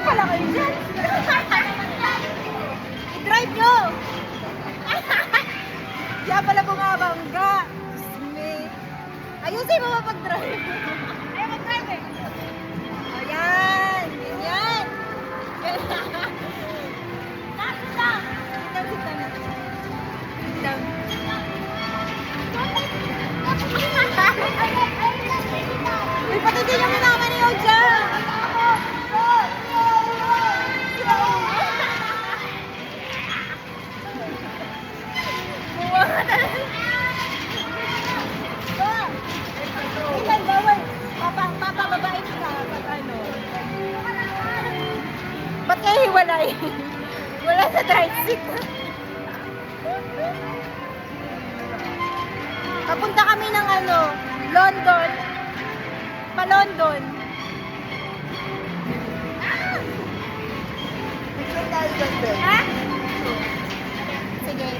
pala kayo dyan. I-drive nyo. Kaya pala bumabangga. Ayusin mo mapag-drive. Ayaw mag-drive eh. Ayan. Ganyan. Nasa lang. Sit down. Sit down. Uy, pati din yung minama ni Oja. Ilan bawal? Papababain ka. Pag ano? Ba't kayo hiwalay? Wala sa drive seat. Papunta kami ng ano, London. Pa-London. Picture tayo dyan, Ben. Ha? Sige.